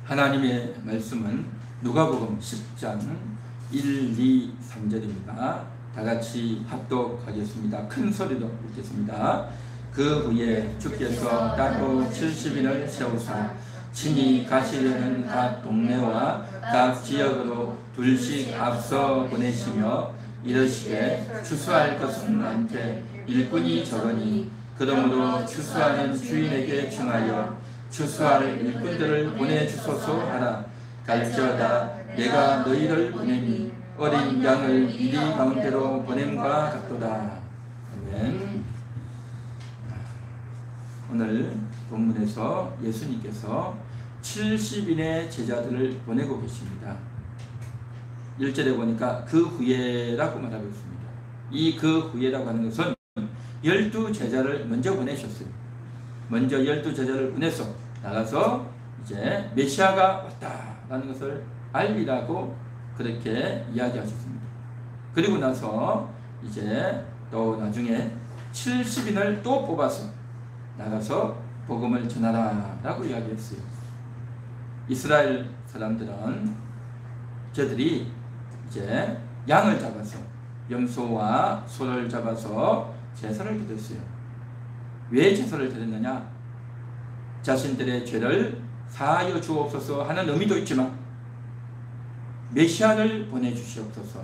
하나님의 말씀은 누가복음 10장 1, 2, 3절입니다. 다같이 합독하겠습니다. 큰 소리로 읽겠습니다. 그 후에 주께서 따로 70인을 세우사 친히 가시려는 각 동네와 각 지역으로 둘씩 앞서 보내시며 이르시되 추수할 것은 많되 일꾼이 적으니 그러므로 추수하는 주인에게 청하여 추수할 일꾼들을 보내주소서 하라. 갈지어다 내가 너희를 보내니 어린 양을 이리 가운데로 보냄과 같도다. 아멘. 오늘 본문에서 예수님께서 70인의 제자들을 보내고 계십니다. 1절에 보니까 그 후에라고 말하고 있습니다. 이 그 후에라고 하는 것은 12제자를 먼저 보내셨어요. 먼저 12제자를 보내서 나가서 이제 메시아가 왔다라는 것을 알리라고 그렇게 이야기하셨습니다. 그리고 나서 이제 또 나중에 70인을 또 뽑아서 나가서 복음을 전하라 라고 이야기했어요. 이스라엘 사람들은 저들이 이제 양을 잡아서 염소와 소를 잡아서 제사를 드렸어요. 왜 제사를 드렸느냐? 자신들의 죄를 사하여 주옵소서 하는 의미도 있지만 메시아를 보내주시옵소서.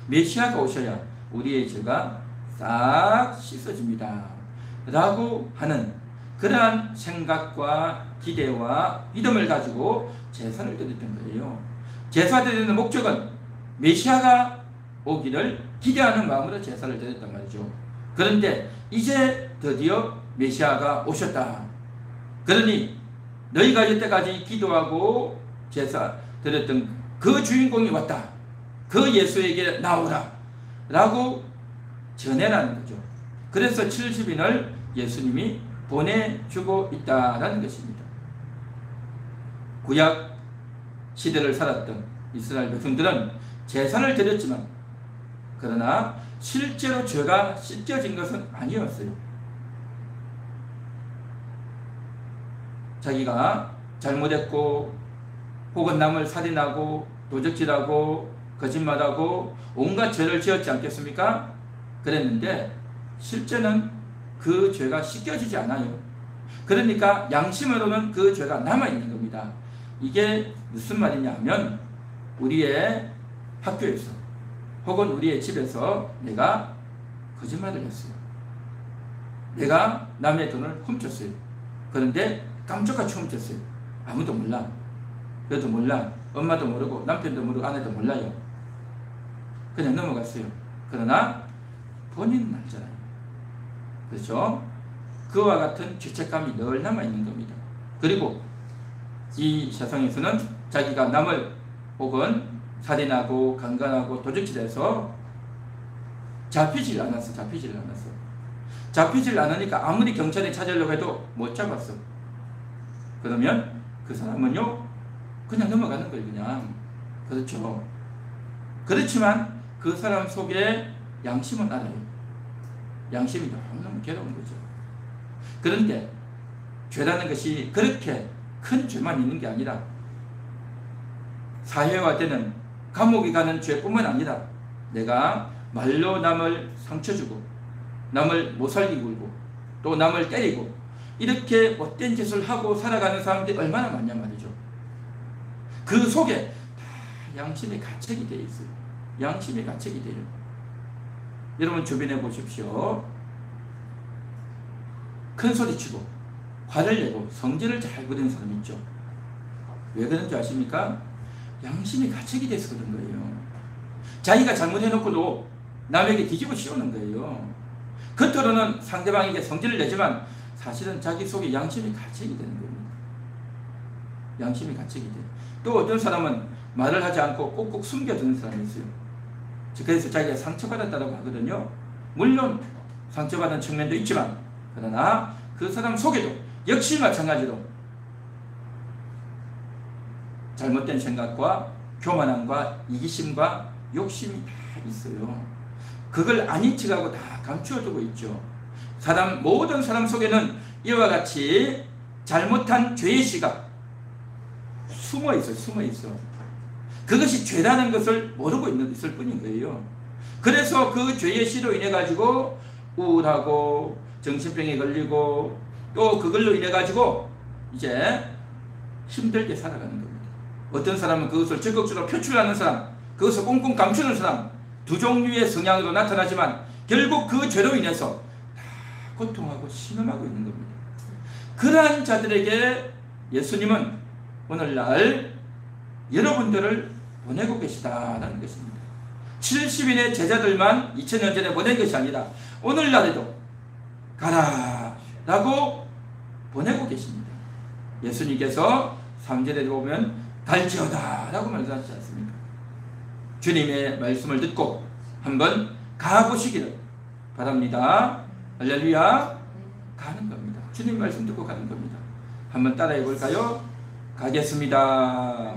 메시아가 오셔야 우리의 죄가 싹 씻어집니다 라고 하는 그러한 생각과 기대와 믿음을 가지고 제사를 드렸던 거예요. 제사 드리는 목적은 메시아가 오기를 기대하는 마음으로 제사를 드렸단 말이죠. 그런데 이제 드디어 메시아가 오셨다. 그러니 너희가 이때까지 기도하고 제사 드렸던 그 주인공이 왔다. 그 예수에게 나오라 라고 전해라는 거죠. 그래서 70인을 예수님이 보내주고 있다는 것입니다. 구약 시대를 살았던 이스라엘 백성들은 제사를 드렸지만 그러나 실제로 죄가 씻겨진 것은 아니었어요. 자기가 잘못했고 혹은 남을 살인하고 도적질하고 거짓말하고 온갖 죄를 지었지 않겠습니까? 그랬는데 실제는 그 죄가 씻겨지지 않아요. 그러니까 양심으로는 그 죄가 남아있는 겁니다. 이게 무슨 말이냐 하면 우리의 학교에서 혹은 우리의 집에서 내가 거짓말을 했어요. 내가 남의 돈을 훔쳤어요. 그런데 깜짝같이 훔쳤어요. 아무도 몰라. 그래도 몰라. 엄마도 모르고 남편도 모르고 아내도 몰라요. 그냥 넘어갔어요. 그러나 본인은 알잖아요. 그렇죠? 그와 같은 죄책감이 늘 남아있는 겁니다. 그리고 이 세상에서는 자기가 남을 혹은 살인하고 강간하고 도적질해서 잡히질 않았어. 잡히질 않으니까 아무리 경찰이 찾으려고 해도 못 잡았어. 그러면 그 사람은요 그냥 넘어가는 거예요. 그냥. 그렇죠. 그렇지만 그 사람 속에 양심은 알아요. 양심이 너무너무 괴로운 거죠. 그런데 죄라는 것이 그렇게 큰 죄만 있는 게 아니라 사회화되는 감옥에 가는 죄뿐만 아니라 내가 말로 남을 상처주고 남을 못살게 굴고 또 남을 때리고 이렇게 못된 짓을 하고 살아가는 사람들이 얼마나 많냐 말이죠. 그 속에 다 양심이 가책이 되어 있어요. 양심이 가책이 돼요. 여러분 주변에 보십시오. 큰 소리치고 화를 내고 성질을 잘 부리는 사람 있죠. 왜 그런지 아십니까? 양심이 가책이 돼서 그런 거예요. 자기가 잘못해놓고도 남에게 뒤집어 씌우는 거예요. 겉으로는 상대방에게 성질을 내지만 사실은 자기 속에 양심이 가책이 되는 겁니다. 양심이 가책이 돼요. 또 어떤 사람은 말을 하지 않고 꼭꼭 숨겨두는 사람이 있어요. 그래서 자기가 상처받았다고 하거든요. 물론 상처받은 측면도 있지만 그러나 그 사람 속에도 역시 마찬가지로 잘못된 생각과 교만함과 이기심과 욕심이 다 있어요. 그걸 아닌 척하고 다 감추어두고 있죠. 모든 사람 속에는 이와 같이 잘못한 죄의 씨가 숨어 있어, 숨어 있어. 그것이 죄라는 것을 모르고 있을 뿐인 거예요. 그래서 그 죄의 씨로 인해 가지고 우울하고 정신병에 걸리고 또 그걸로 인해 가지고 이제 힘들게 살아가는 겁니다. 어떤 사람은 그것을 적극적으로 표출하는 사람, 그것을 꽁꽁 감추는 사람, 두 종류의 성향으로 나타나지만 결국 그 죄로 인해서 다 고통하고 신음하고 있는 겁니다. 그러한 자들에게 예수님은 오늘날 여러분들을 보내고 계시다라는 것입니다. 70인의 제자들만 2000년 전에 보낸 것이 아니라 오늘날에도 가라 라고 보내고 계십니다. 예수님께서 3절에 보면 갈지어다 라고 말씀하시지 않습니까? 주님의 말씀을 듣고 한번 가보시기를 바랍니다. 할렐루야. 가는 겁니다. 주님 말씀 듣고 가는 겁니다. 한번 따라해 볼까요? 가겠습니다.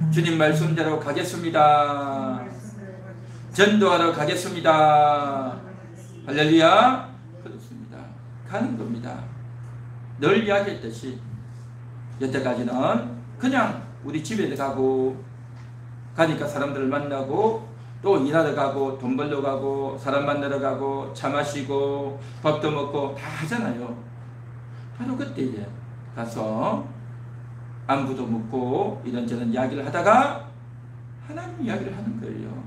주님 말씀대로 가겠습니다. 전도하러 가겠습니다. 할렐루야. 그렇습니다. 가는 겁니다. 늘 이야기했듯이 여태까지는 그냥 우리 집에 가고 가니까 사람들을 만나고 또 일하러 가고 돈 벌러 가고 사람 만나러 가고 차 마시고 밥도 먹고 다 하잖아요. 바로 그때 이제 가서 안부도 묻고 이런저런 이야기를 하다가 하나님 이야기를 하는 거예요.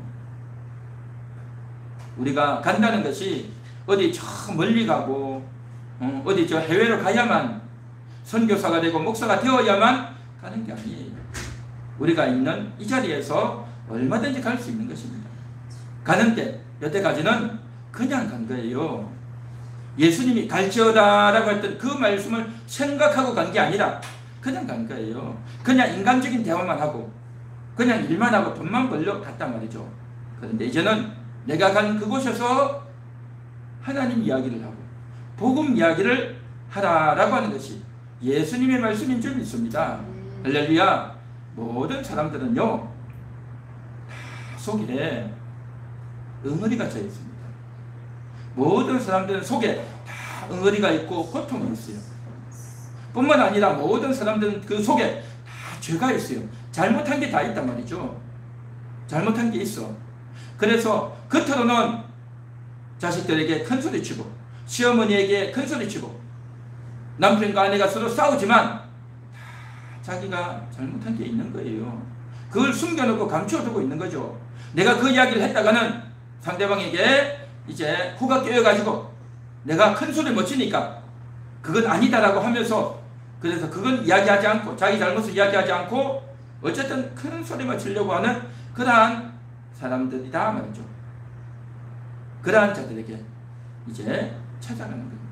우리가 간다는 것이 어디 저 멀리 가고 어디 저 해외로 가야만 선교사가 되고 목사가 되어야만 가는 게 아니에요. 우리가 있는 이 자리에서 얼마든지 갈 수 있는 것입니다. 가는데 여태까지는 그냥 간 거예요. 예수님이 갈지어다 라고 했던 그 말씀을 생각하고 간 게 아니라 그냥 간 거예요. 그냥 인간적인 대화만 하고 그냥 일만 하고 돈만 벌러 갔단 말이죠. 그런데 이제는 내가 간 그곳에서 하나님 이야기를 하고 복음 이야기를 하라라고 하는 것이 예수님의 말씀인 줄 믿습니다. 할렐루야. 모든 사람들은요 다 속에 응어리가 져 있습니다. 모든 사람들은 속에 다 응어리가 있고 고통이 있어요. 뿐만 아니라 모든 사람들은 그 속에 다 죄가 있어요. 잘못한 게 다 있단 말이죠. 잘못한 게 있어. 그래서 겉으로는 자식들에게 큰소리치고 시어머니에게 큰소리치고 남편과 아내가 서로 싸우지만 다 자기가 잘못한 게 있는 거예요. 그걸 숨겨놓고 감추어두고 있는 거죠. 내가 그 이야기를 했다가는 상대방에게 이제 후가 깨어가지고 내가 큰소리 못 치니까 그건 아니다라고 하면서 그래서 그건 이야기하지 않고 자기 잘못을 이야기하지 않고 어쨌든 큰 소리만 치려고 하는 그러한 사람들이다 말이죠. 그러한 자들에게 이제 찾아가는 겁니다.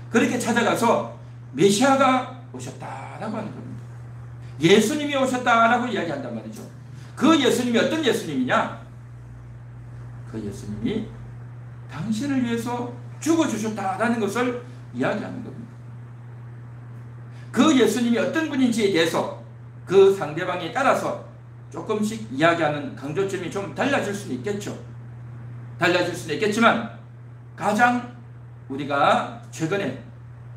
그렇게 찾아가서 메시아가 오셨다라고 하는 겁니다. 예수님이 오셨다라고 이야기한단 말이죠. 그 예수님이 어떤 예수님이냐? 그 예수님이 당신을 위해서 죽어주셨다라는 것을 이야기하는 겁니다. 그 예수님이 어떤 분인지에 대해서 그 상대방에 따라서 조금씩 이야기하는 강조점이 좀 달라질 수는 있겠죠. 달라질 수는 있겠지만 가장 우리가 최근에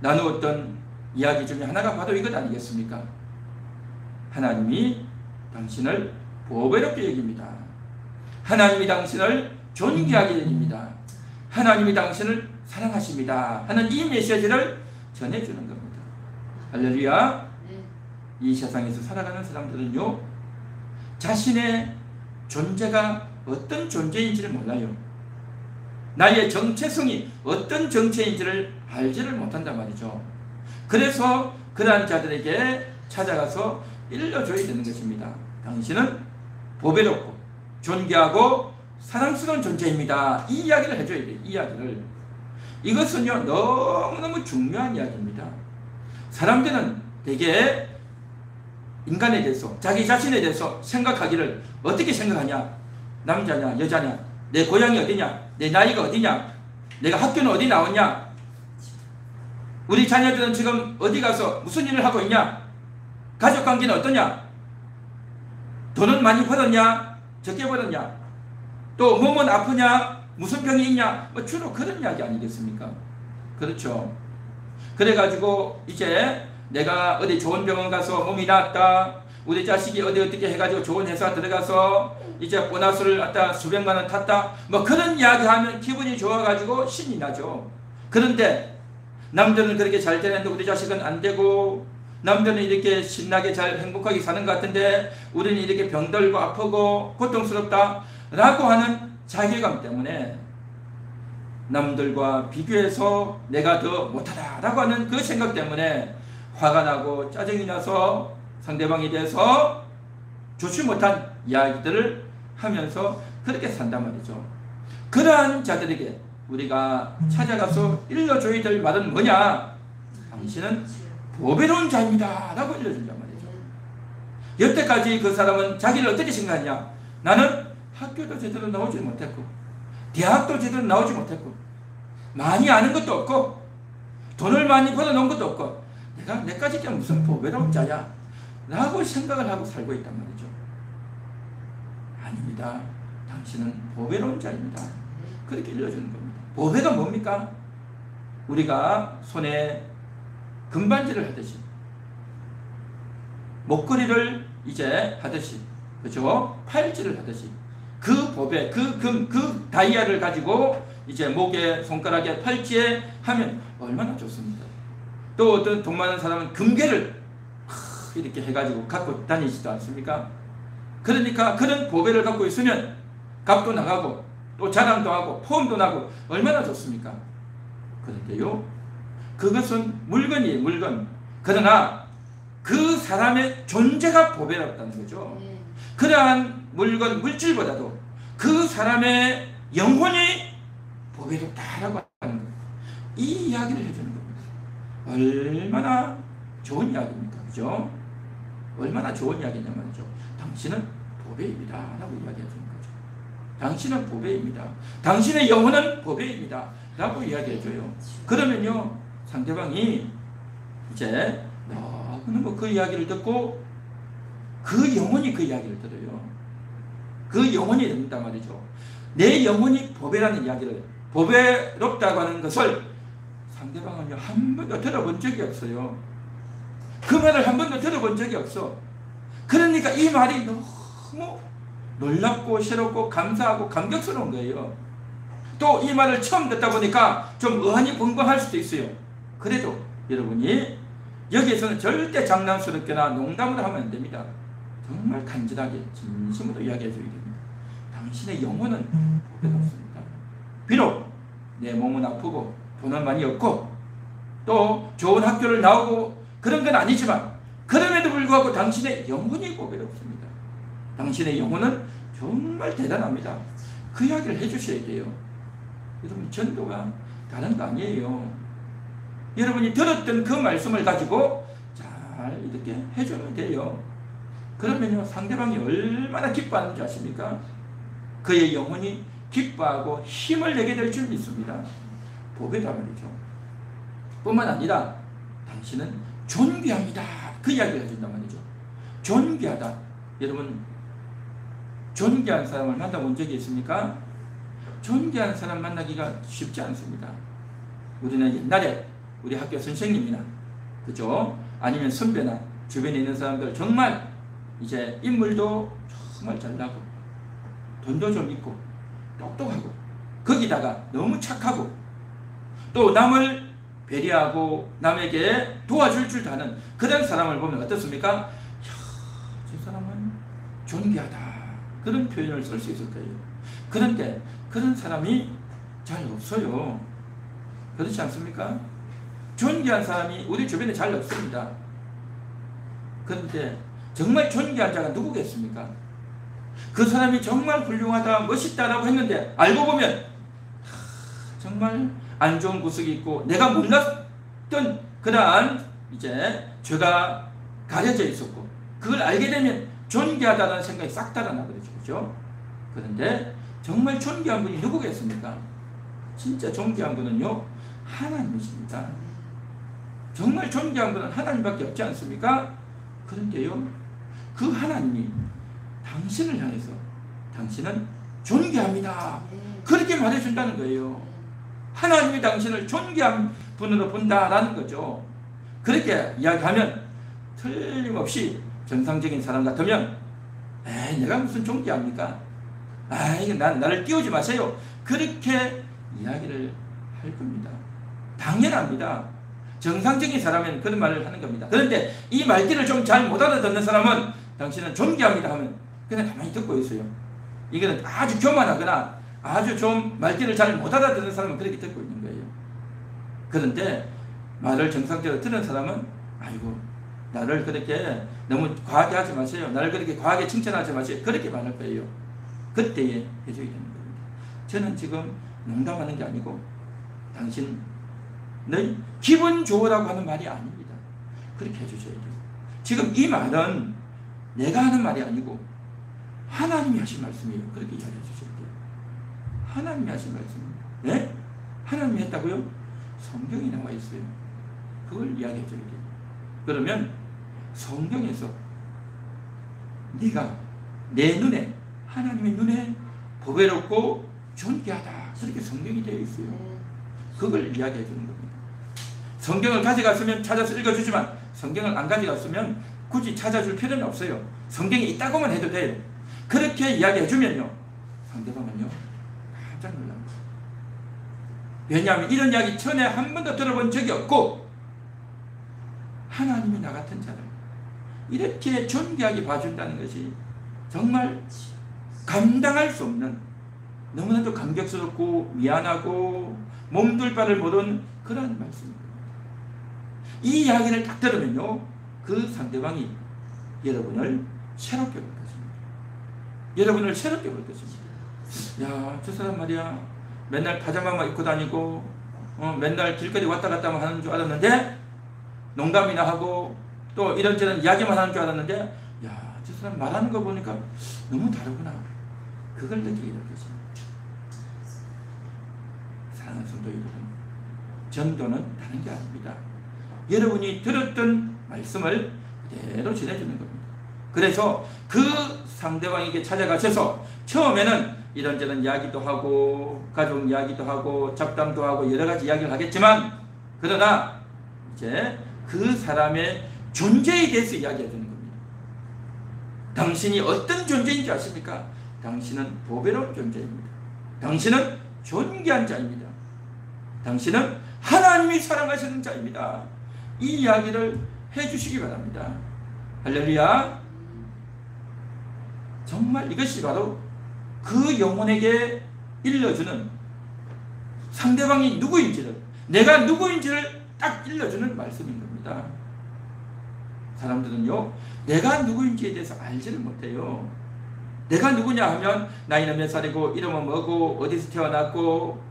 나누었던 이야기 중에 하나가 바로 이것 아니겠습니까? 하나님이 당신을 보배롭게 여깁니다. 하나님이 당신을 존귀하게 여깁니다. 하나님이 당신을 사랑하십니다 하는 이 메시지를 전해주는 겁니다. 할렐루야. 이 세상에서 살아가는 사람들은요 자신의 존재가 어떤 존재인지를 몰라요. 나의 정체성이 어떤 정체인지를 알지를 못한단 말이죠. 그래서 그러한 자들에게 찾아가서 일러줘야 되는 것입니다. 당신은 보배롭고 존귀하고 사랑스러운 존재입니다. 이 이야기를 해줘야 돼요. 이 이야기를. 이것은요 너무너무 중요한 이야기입니다. 사람들은 되게 인간에 대해서 자기 자신에 대해서 생각하기를 어떻게 생각하냐? 남자냐 여자냐 내 고향이 어디냐 내 나이가 어디냐 내가 학교는 어디 나왔냐 우리 자녀들은 지금 어디 가서 무슨 일을 하고 있냐 가족관계는 어떠냐 돈은 많이 벌었냐 적게 벌었냐 또 몸은 아프냐 무슨 병이 있냐 뭐 주로 그런 이야기 아니겠습니까? 그렇죠. 그래가지고 이제 내가 어디 좋은 병원 가서 몸이 낫다 우리 자식이 어떻게 해가지고 좋은 회사 들어가서 이제 보너스를 갖다 수백만 원 탔다. 뭐 그런 이야기 하면 기분이 좋아가지고 신이 나죠. 그런데 남들은 그렇게 잘 되는데 우리 자식은 안 되고, 남들은 이렇게 신나게 잘 행복하게 사는 것 같은데 우리는 이렇게 병들고 아프고 고통스럽다 라고 하는 자괴감 때문에 남들과 비교해서 내가 더 못하다 라고 하는 그 생각 때문에 화가 나고 짜증이 나서 상대방에 대해서 좋지 못한 이야기들을 하면서 그렇게 산단 말이죠. 그러한 자들에게 우리가 찾아가서 일러줘야 될 말은 뭐냐? 당신은 보배로운 자입니다 라고 일러준단 말이죠. 여태까지 그 사람은 자기를 어떻게 생각하냐? 나는 학교도 제대로 나오지 못했고 대학도 제대로 나오지 못했고 많이 아는 것도 없고 돈을 많이 벌어놓은 것도 없고 내가 내까지 그냥 무슨 보배로운 자야 라고 생각을 하고 살고 있단 말이죠. 아닙니다. 당신은 보배로운 자입니다. 그렇게 일러주는 겁니다. 보배가 뭡니까? 우리가 손에 금반지를 하듯이 목걸이를 이제 하듯이, 그죠? 팔찌를 하듯이 그 보배, 그 금, 그 다이아를 가지고 이제 목에, 손가락에, 팔찌에 하면 얼마나 좋습니다. 또 어떤 돈 많은 사람은 금괴를 이렇게 해가지고 갖고 다니지도 않습니까? 그러니까 그런 보배를 갖고 있으면 값도 나가고 또 자랑도 하고 포옹도 나고 얼마나 좋습니까? 그런데요, 그것은 물건이에요, 물건. 그러나 그 사람의 존재가 보배롭다는 거죠. 그러한 물건, 물질보다도 그 사람의 영혼이 보배롭다라고 하는 거예요. 이 이야기를 해주는 겁니다. 얼마나 좋은 이야기입니까? 그죠? 얼마나 좋은 이야기냐 말이죠. 당신은 보배입니다 라고 이야기해 주는 거죠. 당신은 보배입니다. 당신의 영혼은 보배입니다 라고 이야기해 줘요. 그러면요, 상대방이 이제 너무너무 그 이야기를 듣고 그 영혼이 그 이야기를 들어요. 그 영혼이 된단 말이죠. 내 영혼이 보배라는 이야기를, 보배롭다고 하는 것을 상대방은요 한 번도 들어본 적이 없어요. 그 말을 한 번도 들어본 적이 없어. 그러니까 이 말이 너무 놀랍고 새롭고 감사하고 감격스러운 거예요. 또 이 말을 처음 듣다 보니까 좀 어안이 벙벙할 수도 있어요. 그래도 여러분이 여기에서는 절대 장난스럽게나 농담으로 하면 안 됩니다. 정말 간절하게 진심으로 이야기해 줘야 됩니다. 당신의 영혼은 보배롭습니다. 비록 내 몸은 아프고 돈은 많이 없고 또 좋은 학교를 나오고 그런 건 아니지만 그럼에도 불구하고 당신의 영혼이 보배롭습니다. 당신의 영혼은 정말 대단합니다. 그 이야기를 해주셔야 돼요. 여러분, 전도가 다른 거 아니에요. 여러분이 들었던 그 말씀을 가지고 잘 이렇게 해주면 돼요. 그러면요, 상대방이 얼마나 기뻐하는지 아십니까? 그의 영혼이 기뻐하고 힘을 내게 될 줄 믿습니다. 보배다 말이죠. 뿐만 아니라 당신은 존귀합니다. 그 이야기를 해준단 말이죠. 존귀하다. 여러분, 존귀한 사람을 만나본 적이 있습니까? 존귀한 사람 만나기가 쉽지 않습니다. 우리는 옛날에 우리 학교 선생님이나, 그죠? 아니면 선배나 주변에 있는 사람들 정말 이제 인물도 정말 잘나고 돈도 좀 있고 똑똑하고 거기다가 너무 착하고 또 남을 배려하고 남에게 도와줄 줄 아는 그런 사람을 보면 어떻습니까? 저 사람은 존귀하다, 그런 표현을 쓸 수 있을 거예요. 그런데 그런 사람이 잘 없어요. 그렇지 않습니까? 존귀한 사람이 우리 주변에 잘 없습니다. 그런데 정말 존귀한 자가 누구겠습니까? 그 사람이 정말 훌륭하다, 멋있다라고 했는데 알고 보면 정말 안 좋은 구석이 있고 내가 몰랐던 그러한 이제 죄가 가려져 있었고 그걸 알게 되면 존귀하다는 생각이 싹 달아나버리죠. 그렇죠? 그런데 정말 존귀한 분이 누구겠습니까? 진짜 존귀한 분은요, 하나님이십니다. 정말 존귀한 분은 하나님밖에 없지 않습니까? 그런데요, 그 하나님이 당신을 향해서 당신은 존귀합니다, 그렇게 말해준다는 거예요. 하나님이 당신을 존귀한 분으로 본다라는 거죠. 그렇게 이야기하면 틀림없이 정상적인 사람 같으면 에이 내가 무슨 존귀합니까? 아이 나를 띄우지 마세요. 그렇게 이야기를 할 겁니다. 당연합니다. 정상적인 사람은 그런 말을 하는 겁니다. 그런데 이 말귀를 좀 잘 못 알아듣는 사람은 당신은 존귀합니다 하면 그냥 가만히 듣고 있어요. 이거는 아주 교만하거나 아주 좀 말귀를 잘 못 알아듣는 사람은 그렇게 듣고 있는 거예요. 그런데 말을 정상적으로 듣는 사람은 아이고 나를 그렇게 너무 과하게 하지 마세요. 나를 그렇게 과하게 칭찬하지 마세요. 그렇게 말할 거예요. 그때에 해줘야 되는 겁니다. 저는 지금 농담하는 게 아니고 당신의 기분 좋으라고 하는 말이 아닙니다. 그렇게 해주셔야 돼요. 지금 이 말은 내가 하는 말이 아니고 하나님이 하신 말씀이에요. 그렇게 이야기해 주셔야 돼요. 하나님이 하신 말씀입니다. 네? 하나님이 했다고요? 성경이 나와 있어요. 그걸 이야기해 줘야 돼요. 그러면 성경에서 네가 내 눈에 하나님의 눈에 보배롭고 존귀하다. 그렇게 성경이 되어 있어요. 그걸 이야기해 주는 겁니다. 성경을 가져갔으면 찾아서 읽어주지만 성경을 안 가져갔으면 굳이 찾아줄 필요는 없어요. 성경이 있다고만 해도 돼요. 그렇게 이야기해 주면요 상대방은요 깜짝 놀랍니다. 왜냐하면 이런 이야기 전에 한 번도 들어본 적이 없고 하나님이 나 같은 자를 이렇게 존귀하게 봐준다는 것이 정말 감당할 수 없는 너무나도 감격스럽고 미안하고 몸둘 바를 모르는 그런 말씀입니다. 이 이야기를 딱 들으면요 그 상대방이 여러분을 새롭게 볼 것입니다. 여러분을 새롭게 볼 것입니다. 야, 저 사람 말이야 맨날 파자마만 입고 다니고 맨날 길거리 왔다 갔다 하는 줄 알았는데 농담이나 하고 또 이런저런 이야기만 하는 줄 알았는데 야, 저 사람 말하는 거 보니까 너무 다르구나. 그걸 느끼게 될 것입니다. 사랑하는 성도 여러분, 전도는 다른 게 아닙니다. 여러분이 들었던 말씀을 그대로 전해주는 겁니다. 그래서 그 상대방에게 찾아가셔서 처음에는 이런저런 이야기도 하고 가족 이야기도 하고 잡담도 하고 여러 가지 이야기를 하겠지만 그러나 이제 그 사람의 존재에 대해서 이야기해 주는 겁니다. 당신이 어떤 존재인지 아십니까? 당신은 보배로운 존재입니다. 당신은 존귀한 자입니다. 당신은 하나님이 사랑하시는 자입니다. 이 이야기를 해주시기 바랍니다. 할렐루야. 정말 이것이 바로 그 영혼에게 일러주는 상대방이 누구인지를 내가 누구인지를 딱 일러주는 말씀인 겁니다. 사람들은요 내가 누구인지에 대해서 알지를 못해요. 내가 누구냐 하면 나이는 몇 살이고 이름은 뭐고 어디서 태어났고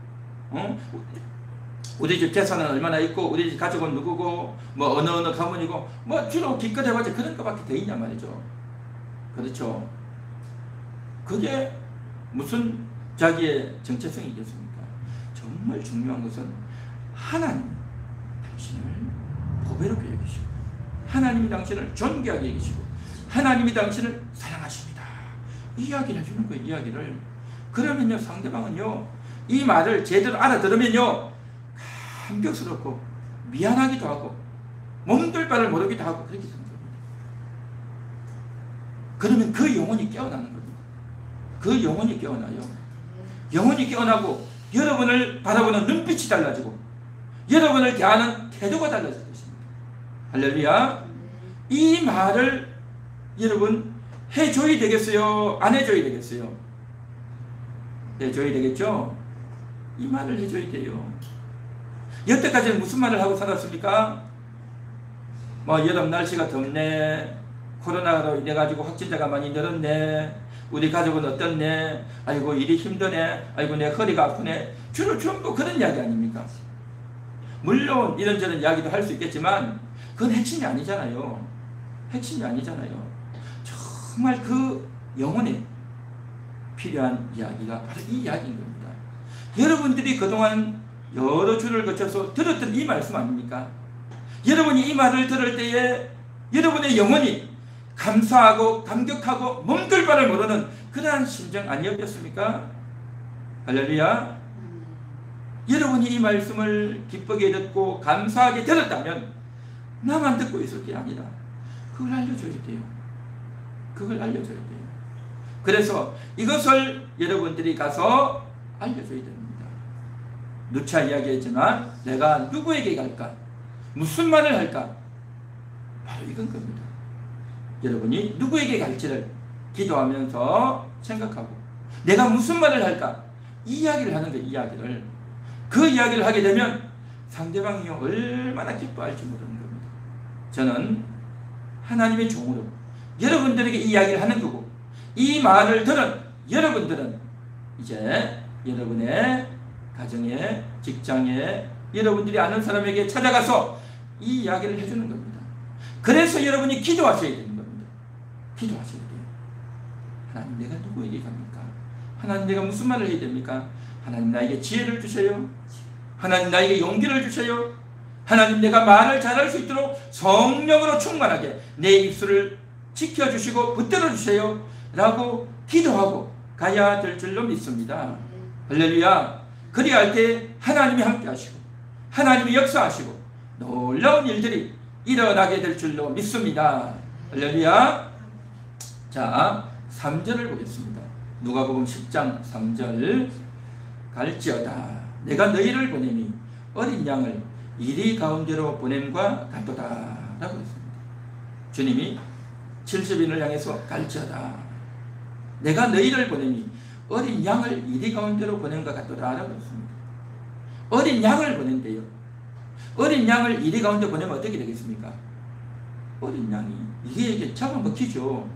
우리 집 재산은 얼마나 있고 우리 집 가족은 누구고 뭐 어느 가문이고 뭐 주로 기껏 해봤자 그런 것밖에 돼 있냐 말이죠. 그렇죠. 그게 무슨 자기의 정체성이겠습니까? 정말 중요한 것은 하나님 당신을 보배롭게 여기시고 하나님이 당신을 존귀하게 여기시고 하나님이 당신을 사랑하십니다. 이 이야기를 해주는 거예요. 이야기를. 그러면요 상대방은요 이 말을 제대로 알아들으면요 감격스럽고 미안하기도 하고 몸둘 바를 모르기도 하고 그렇게 되는 겁니다. 그러면 그 영혼이 깨어나는 겁니다. 그 영혼이 깨어나요. 영혼이 깨어나고 여러분을 바라보는 눈빛이 달라지고 여러분을 대하는 태도가 달라질 것입니다. 할렐루야. 이 말을 여러분 해줘야 되겠어요? 안 해줘야 되겠어요? 해줘야 되겠죠? 이 말을 해줘야 돼요. 여태까지는 무슨 말을 하고 살았습니까? 뭐 여름 날씨가 덥네, 코로나로 인해가지고 확진자가 많이 늘었네, 우리 가족은 어떻네, 아이고 일이 힘드네, 아이고 내 허리가 아프네, 주로 전부 그런 이야기 아닙니까? 물론 이런저런 이야기도 할 수 있겠지만 그건 핵심이 아니잖아요. 핵심이 아니잖아요. 정말 그 영혼에 필요한 이야기가 바로 이 이야기인 겁니다. 여러분들이 그동안 여러 주를 거쳐서 들었던 이 말씀 아닙니까? 여러분이 이 말을 들을 때에 여러분의 영혼이 감사하고 감격하고 몸둘 바를 모르는 그러한 심정 아니었겠습니까? 할렐루야. 여러분이 이 말씀을 기쁘게 듣고 감사하게 들었다면 나만 듣고 있을 게 아니라 그걸 알려줘야 돼요. 그걸 알려줘야 돼요. 그래서 이것을 여러분들이 가서 알려줘야 됩니다. 누차 이야기했지만 내가 누구에게 갈까? 무슨 말을 할까? 바로 이건 겁니다. 여러분이 누구에게 갈지를 기도하면서 생각하고 내가 무슨 말을 할까? 이 이야기를 하는 거예요. 이야기를. 그 이야기를 하게 되면 상대방이 얼마나 기뻐할지 모르는 겁니다. 저는 하나님의 종으로 여러분들에게 이야기를 하는 거고 이 말을 들은 여러분들은 이제 여러분의 가정에, 직장에, 여러분들이 아는 사람에게 찾아가서 이 이야기를 해주는 겁니다. 그래서 여러분이 기도하셔야 되는 겁니다. 기도하셔야 돼요. 하나님, 내가 누구에게 갑니까? 하나님, 내가 무슨 말을 해야 됩니까? 하나님, 나에게 지혜를 주세요. 하나님, 나에게 용기를 주세요. 하나님, 내가 말을 잘할 수 있도록 성령으로 충만하게 내 입술을 지켜주시고 붙들어 주세요 라고 기도하고 가야 될 줄로 믿습니다. 할렐루야. 그리할 때 하나님이 함께 하시고 하나님이 역사하시고 놀라운 일들이 일어나게 될 줄로 믿습니다. 할렐루야. 자, 3절을 보겠습니다. 누가복음 10장 3절. 갈지어다 내가 너희를 보내니 어린 양을 이리 가운데로 보냄과 같도다 라고 했습니다. 주님이 70인을 향해서 갈지어다 내가 너희를 보내니 어린 양을 이리 가운데로 보냄과 같도다 라고 했습니다. 어린 양을 보낸대요. 어린 양을 이리 가운데 보내면 어떻게 되겠습니까? 어린 양이 이게 잡아먹히죠.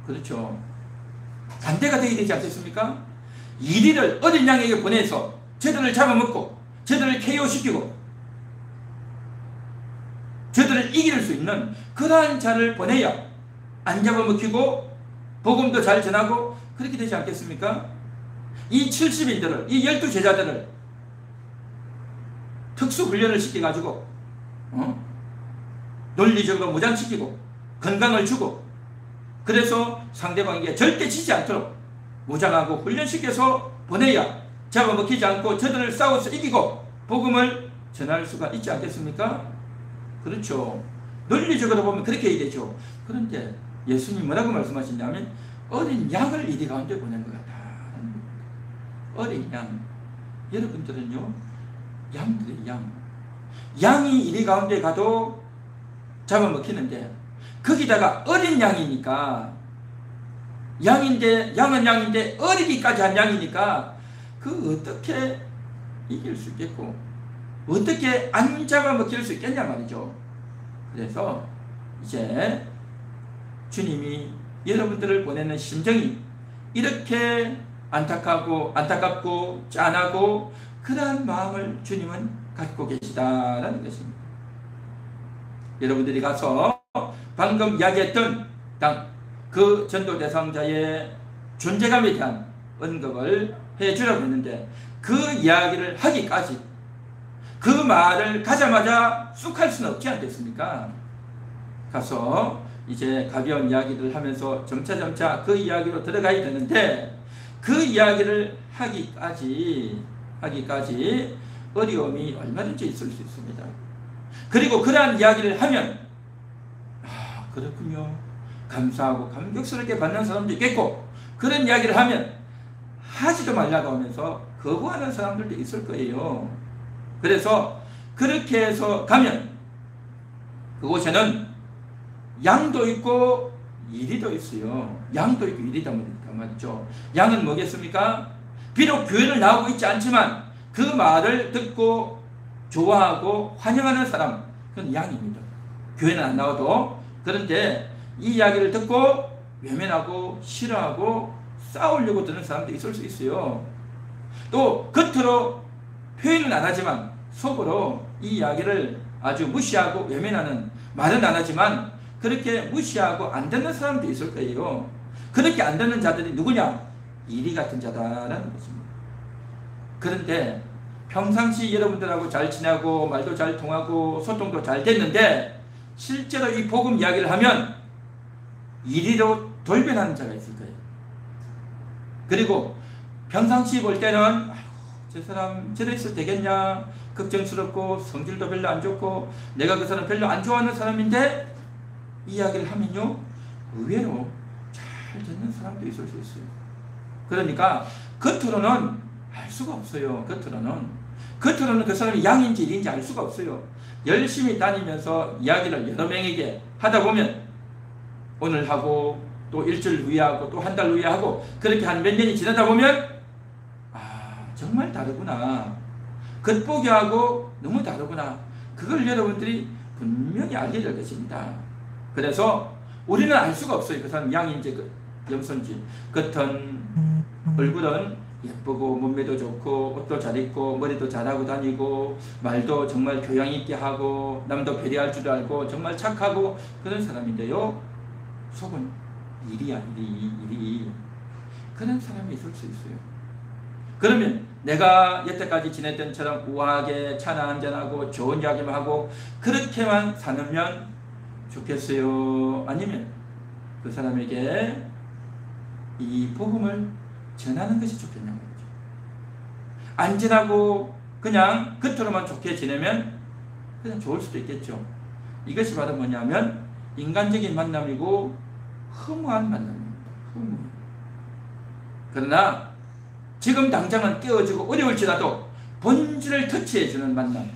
그렇죠. 반대가 되게 되지 않겠습니까? 이리를 어린 양에게 보내서 저들을 잡아먹고 저들을 KO시키고 저들을 이길 수 있는 그러한 자를 보내야 안 잡아먹히고 복음도 잘 전하고 그렇게 되지 않겠습니까? 이 70인들을, 이 12제자들을 특수훈련을 시켜가지고 논리적으로 무장시키고 건강을 주고 그래서 상대방에게 절대 지지 않도록 무장하고 훈련시켜서 보내야 잡아먹히지 않고 저들을 싸워서 이기고 복음을 전할 수가 있지 않겠습니까? 그렇죠. 논리적으로 보면 그렇게 해야 되죠. 그런데 예수님 뭐라고 말씀하셨냐면 어린 양을 이리 가운데 보낸 것 같다. 어린 양. 여러분들은요, 양들이 양. 양이 이리 가운데 가도 잡아먹히는데 거기다가 어린 양이니까 양인데 양은 양인데 어리기까지 한 양이니까 그 어떻게 이길 수 있겠고 어떻게 안 잡아먹힐 수 있겠냐 말이죠. 그래서 이제 주님이 여러분들을 보내는 심정이 이렇게 안타깝고 짠하고 그러한 마음을 주님은 갖고 계시다라는 것입니다. 여러분들이 가서 방금 이야기했던 그 전도 대상자의 존재감에 대한 언급을 해주려고 했는데 그 이야기를 하기까지 그 말을 가자마자 쑥 할 수는 없지 않겠습니까? 가서 이제 가벼운 이야기를 하면서 점차 그 이야기로 들어가야 되는데 그 이야기를 하기까지 어려움이 얼마든지 있을 수 있습니다. 그리고 그러한 이야기를 하면 그렇군요. 감사하고 감격스럽게 받는 사람도 있겠고 그런 이야기를 하면 하지도 말라고 하면서 거부하는 사람들도 있을 거예요. 그래서 그렇게 해서 가면 그곳에는 양도 있고 이리도 있어요. 양도 있고 이리다 말이죠. 양은 뭐겠습니까? 비록 교회를 나오고 있지 않지만 그 말을 듣고 좋아하고 환영하는 사람, 그건 양입니다. 교회는 안 나와도. 그런데 이 이야기를 듣고 외면하고 싫어하고 싸우려고 드는 사람도 있을 수 있어요. 또 겉으로 표현은 안 하지만 속으로 이 이야기를 아주 무시하고 외면하는, 말은 안 하지만 그렇게 무시하고 안 듣는 사람도 있을 거예요. 그렇게 안 듣는 자들이 누구냐? 이리 같은 자다라는 것입니다. 그런데 평상시 여러분들하고 잘 지내고 말도 잘 통하고 소통도 잘 됐는데 실제로 이 복음 이야기를 하면 이리로 돌변하는 자가 있을 거예요. 그리고 평상시 볼 때는 저 사람 저랬어도 되겠냐, 걱정스럽고 성질도 별로 안 좋고 내가 그 사람 별로 안 좋아하는 사람인데 이 이야기를 하면요 의외로 잘 듣는 사람도 있을 수 있어요. 그러니까 겉으로는 알 수가 없어요. 겉으로는 그 사람이 양인지 일인지 알 수가 없어요. 열심히 다니면서 이야기를 여러 명에게 하다 보면 오늘 하고 또 일주일 후에 하고 또 한 달 후에 하고 그렇게 한 몇 년이 지나다 보면 정말 다르구나. 겉보기하고 너무 다르구나. 그걸 여러분들이 분명히 알게 될 것입니다. 그래서 우리는 알 수가 없어요. 그 사람 양인지 염소인지. 겉은 얼굴은 예쁘고 몸매도 좋고 옷도 잘 입고 머리도 잘하고 다니고 말도 정말 교양 있게 하고 남도 배려할 줄 알고 정말 착하고 그런 사람인데요. 속은 일이야. 그런 사람이 있을 수 있어요. 그러면 내가 여태까지 지냈던 처럼 우아하게 차나 한잔하고 좋은 이야기만 하고 그렇게만 사느면 좋겠어요? 아니면 그 사람에게 이 복음을 전하는 것이 좋겠냐는 거죠. 안 전하고 그냥 겉으로만 좋게 지내면 그냥 좋을 수도 있겠죠. 이것이 바로 뭐냐면 인간적인 만남이고 허무한 만남입니다. 그러나 지금 당장은 깨어지고 어려울지라도 본질을 터치해주는 만남,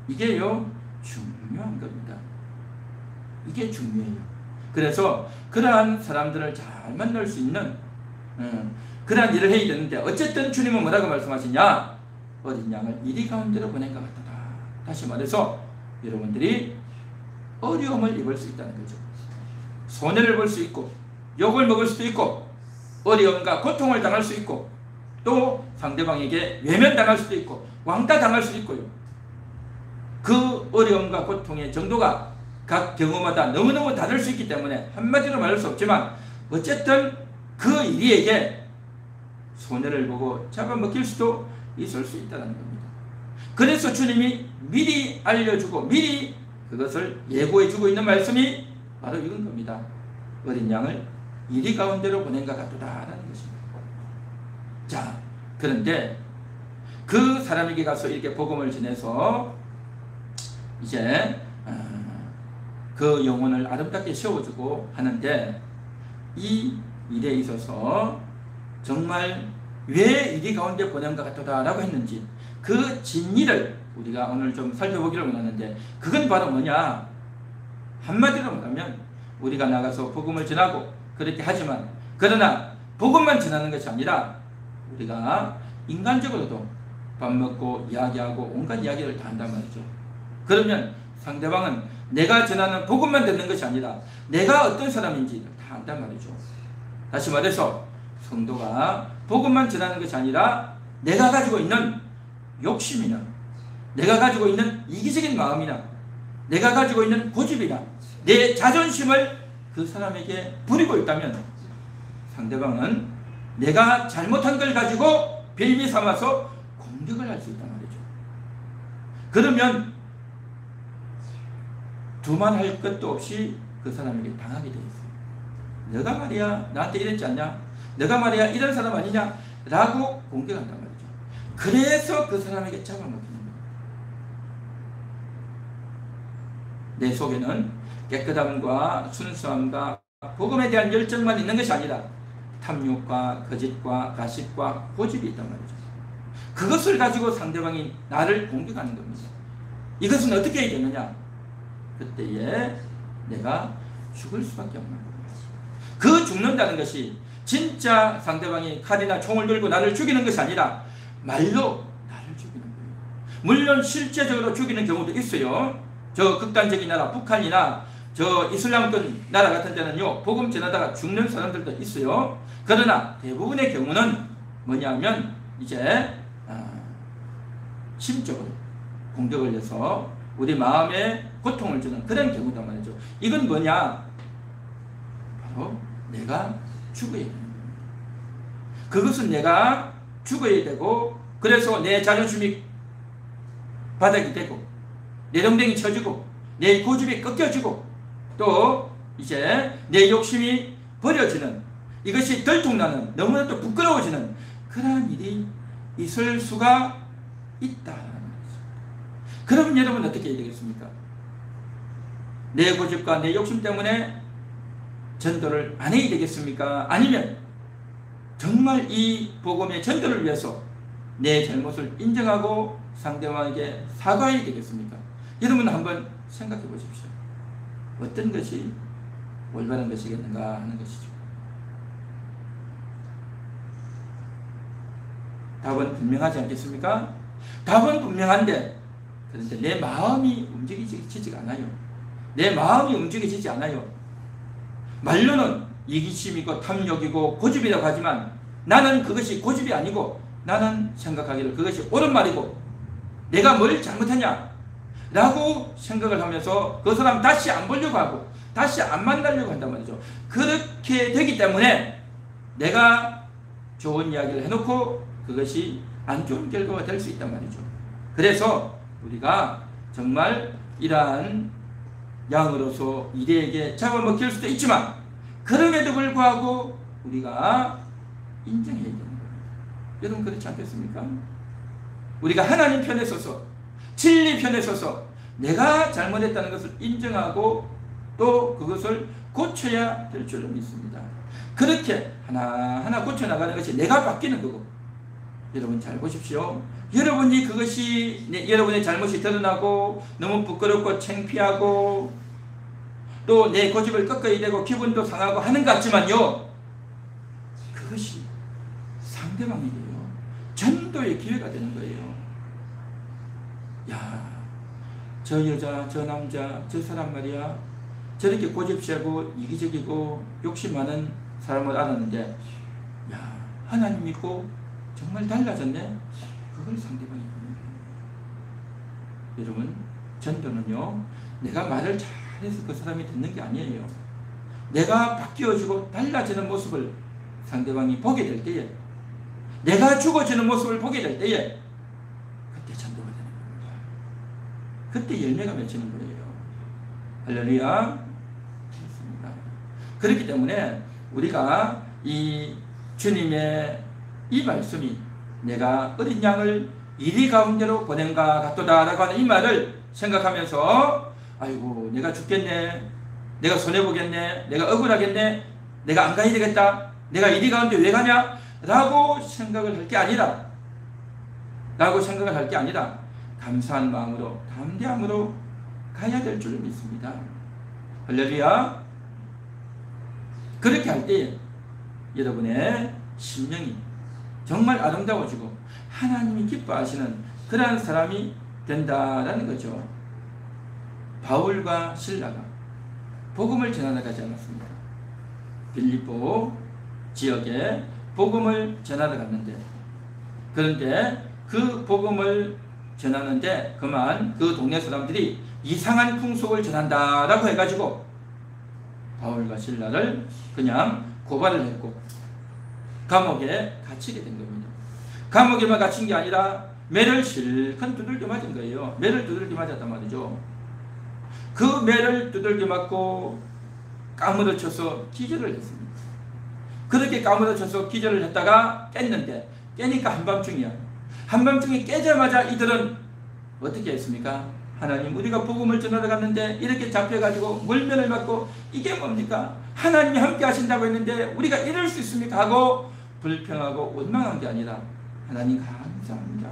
이게요 중요한 겁니다. 이게 중요해요. 그래서 그러한 사람들을 잘 만날 수 있는 그러한 일을 해야 되는데 어쨌든 주님은 뭐라고 말씀하시냐? 어린 양을 이리 가운데로 보낸 것 같다. 다시 말해서 여러분들이 어려움을 입을 수 있다는 거죠. 손해를 볼 수 있고 욕을 먹을 수도 있고 어려움과 고통을 당할 수 있고 또 상대방에게 외면당할 수도 있고 왕따 당할 수도 있고요. 그 어려움과 고통의 정도가 각 경우마다 너무너무 다를 수 있기 때문에 한마디로 말할 수 없지만 어쨌든 그 이리에게 손해를 보고 잡아먹힐 수도 있을 수 있다는 겁니다. 그래서 주님이 미리 알려주고 미리 그것을 예고해주고 있는 말씀이 바로 이건 겁니다. 어린 양을 이리 가운데로 보낸 것 같도다라는 것입니다. 자, 그런데 그 사람에게 가서 이렇게 복음을 전해서 이제 그 영혼을 아름답게 세워주고 하는데 이 일에 있어서 정말 왜 이리 가운데 보낸 것 같다라고 했는지 그 진리를 우리가 오늘 좀 살펴보기를 원하는데 그건 바로 뭐냐? 한마디로 말하면 우리가 나가서 복음을 전하고 그렇게 하지만 그러나 복음만 전하는 것이 아니라 우리가 인간적으로도 밥 먹고 이야기하고 온갖 이야기를 다 한단 말이죠. 그러면 상대방은 내가 전하는 복음만 듣는 것이 아니라 내가 어떤 사람인지 다 안단 말이죠. 다시 말해서 성도가 복음만 전하는 것이 아니라 내가 가지고 있는 욕심이나 내가 가지고 있는 이기적인 마음이나 내가 가지고 있는 고집이나 내 자존심을 그 사람에게 부리고 있다면 상대방은 내가 잘못한 걸 가지고 빌미 삼아서 공격을 할 수 있단 말이죠. 그러면 두말할 것도 없이 그 사람에게 당하게 되어 있어요. 너가 말이야 나한테 이랬지 않냐? 너가 말이야 이런 사람 아니냐? 라고 공격한단 말이죠. 그래서 그 사람에게 잡아먹히는 거예요. 내 속에는 깨끗함과 순수함과 복음에 대한 열정만 있는 것이 아니라 탐욕과 거짓과 가십과 고집이 있단 말이죠. 그것을 가지고 상대방이 나를 공격하는 겁니다. 이것은 어떻게 해야 되느냐? 그때에 내가 죽을 수밖에 없는 겁니다. 그 죽는다는 것이 진짜 상대방이 칼이나 총을 들고 나를 죽이는 것이 아니라 말로 나를 죽이는 거예요. 물론 실제적으로 죽이는 경우도 있어요. 저 극단적인 나라 북한이나 저 이슬람권 나라 같은 데는요 복음 전하다가 죽는 사람들도 있어요. 그러나 대부분의 경우는 뭐냐면 이제 심적으로 공격을 해서 우리 마음에 고통을 주는 그런 경우단 말이죠. 이건 뭐냐? 바로 내가 죽어야 되는 겁니다. 그것은 내가 죽어야 되고 그래서 내 자존심이 바닥이 되고 내 동댕이 쳐지고 내 고집이 꺾여지고 또 이제 내 욕심이 버려지는 이것이 들통나는 너무나도 부끄러워지는 그러한 일이 있을 수가 있다라는 거죠. 그러면 여러분 어떻게 해야 되겠습니까? 내 고집과 내 욕심 때문에 전도를 안 해야 되겠습니까? 아니면 정말 이 복음의 전도를 위해서 내 잘못을 인정하고 상대방에게 사과해야 되겠습니까? 여러분 한번 생각해 보십시오. 어떤 것이 올바른 것이겠는가 하는 것이죠. 답은 분명하지 않겠습니까? 답은 분명한데 그런데 내 마음이 움직이지가 않아요. 내 마음이 움직이지 않아요. 말로는 이기심이고 탐욕이고 고집이라고 하지만 나는 그것이 고집이 아니고 나는 생각하기를 그것이 옳은 말이고 내가 뭘 잘못했냐 라고 생각을 하면서 그 사람 다시 안 보려고 하고 다시 안 만나려고 한단 말이죠. 그렇게 되기 때문에 내가 좋은 이야기를 해놓고 그것이 안 좋은 결과가 될 수 있단 말이죠. 그래서 우리가 정말 이러한 양으로서 이대에게 잡아먹힐 수도 있지만 그럼에도 불구하고 우리가 인정해야 되는 거예요. 여러분 그렇지 않겠습니까? 우리가 하나님 편에 서서 진리 편에 서서 내가 잘못했다는 것을 인정하고 또 그것을 고쳐야 될 줄로 믿습니다. 그렇게 하나하나 고쳐나가는 것이 내가 바뀌는 거고 여러분 잘 보십시오. 여러분이 그것이 여러분의 잘못이 드러나고 너무 부끄럽고 창피하고 또 내 고집을 꺾어야 되고 기분도 상하고 하는 것 같지만요. 그것이 상대방에게요. 전도의 기회가 되는 거예요. 야, 저 여자, 저 남자, 저 사람 말이야. 저렇게 고집세고 이기적이고 욕심 많은 사람을 알았는데 야, 하나님 믿고 정말 달라졌네. 그걸 상대방이 보는 거예요. 여러분 전도는요 내가 말을 잘해서 그 사람이 듣는 게 아니에요. 내가 바뀌어지고 달라지는 모습을 상대방이 보게 될 때에 내가 죽어지는 모습을 보게 될 때에 그때 전도가 되는 겁니다. 그때 열매가 맺히는 거예요. 할렐루야. 그렇습니다. 그렇기 때문에 우리가 이 주님의 이 말씀이 내가 어린 양을 이리 가운데로 보낸가 같도다 라고 하는 이 말을 생각하면서 아이고 내가 죽겠네, 내가 손해보겠네, 내가 억울하겠네, 내가 안 가야 되겠다, 내가 이리 가운데 왜 가냐 라고 생각을 할 게 아니라 감사한 마음으로 담대함으로 가야 될 줄 믿습니다. 할렐루야. 그렇게 할 때 여러분의 심령이 정말 아름다워지고 하나님이 기뻐하시는 그러한 사람이 된다라는 거죠. 바울과 실라가 복음을 전하러 가지 않았습니다. 빌립보 지역에 복음을 전하러 갔는데 그런데 그 복음을 전하는데 그만 그 동네 사람들이 이상한 풍속을 전한다라고 해가지고 바울과 실라를 그냥 고발을 했고 감옥에 갇히게 된 겁니다. 감옥에만 갇힌 게 아니라 매를 실컷 두들겨 맞은 거예요. 매를 두들겨 맞았단 말이죠. 그 매를 두들겨 맞고 까무러쳐서 기절을 했습니다. 그렇게 까무러쳐서 기절을 했다가 깼는데 깨니까 한밤중이야. 한밤중에 깨자마자 이들은 어떻게 했습니까? 하나님 우리가 복음을 전하러 갔는데 이렇게 잡혀가지고 물면을 맞고 이게 뭡니까? 하나님이 함께 하신다고 했는데 우리가 이럴 수 있습니까? 하고 불평하고 원망한 게 아니라 하나님 감사합니다.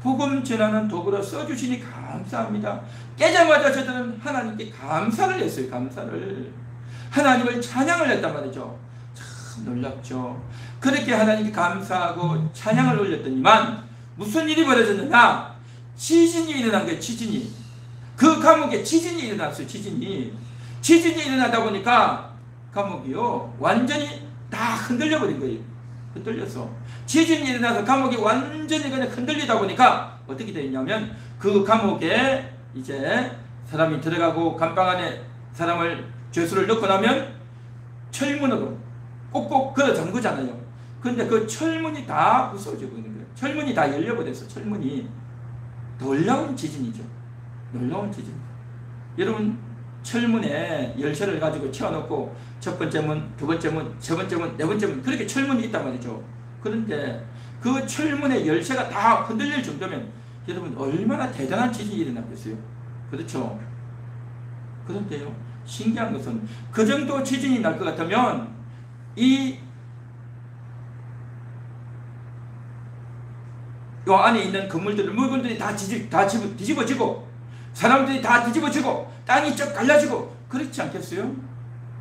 복음 전하는 도구로 써주시니 감사합니다. 깨자마자 저들은 하나님께 감사를 했어요. 감사를. 하나님을 찬양을 했단 말이죠. 참 놀랍죠. 그렇게 하나님께 감사하고 찬양을 올렸더니만 무슨 일이 벌어졌느냐? 지진이 일어난 거예요. 지진이. 그 감옥에 지진이 일어났어요. 지진이 일어나다 보니까 감옥이요 완전히 다 흔들려 버린 거예요. 흔들렸어. 지진이 일어나서 감옥이 완전히 그냥 흔들리다 보니까 어떻게 되었냐면 그 감옥에 이제 사람이 들어가고 감방 안에 사람을 죄수를 넣고 나면 철문으로 꼭꼭 걸어 잠그잖아요. 근데 그 철문이 다 부서지고 있는 거예요. 철문이 다 열려버렸어. 철문이. 놀라운 지진이죠. 놀라운 지진. 여러분 철문에 열쇠를 가지고 채워놓고 첫 번째 문, 두 번째 문, 세 번째 문, 네 번째 문 그렇게 철문이 있단 말이죠. 그런데 그 철문의 열쇠가 다 흔들릴 정도면 여러분 얼마나 대단한 지진이 일어났겠어요. 그렇죠. 그런데요 신기한 것은 그 정도 지진이 날 것 같으면 이 안에 있는 물건들이 다 뒤집어지고 사람들이 다 뒤집어지고 땅이 쭉 갈라지고 그렇지 않겠어요?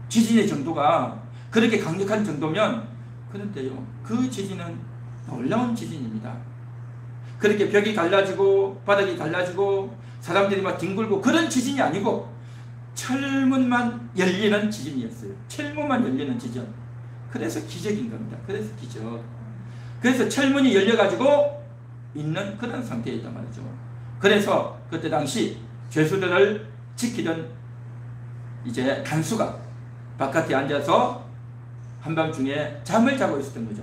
지진의 정도가 그렇게 강력한 정도면. 그런데요, 그 지진은 놀라운 지진입니다. 그렇게 벽이 갈라지고 바닥이 갈라지고 사람들이 막 뒹굴고 그런 지진이 아니고 철문만 열리는 지진이었어요. 철문만 열리는 지진. 그래서 기적인 겁니다. 그래서 기적. 그래서 철문이 열려가지고 있는 그런 상태였단 말이죠. 그래서 그때 당시 죄수들을 지키던 이제 간수가 바깥에 앉아서 한밤중에 잠을 자고 있었던 거죠.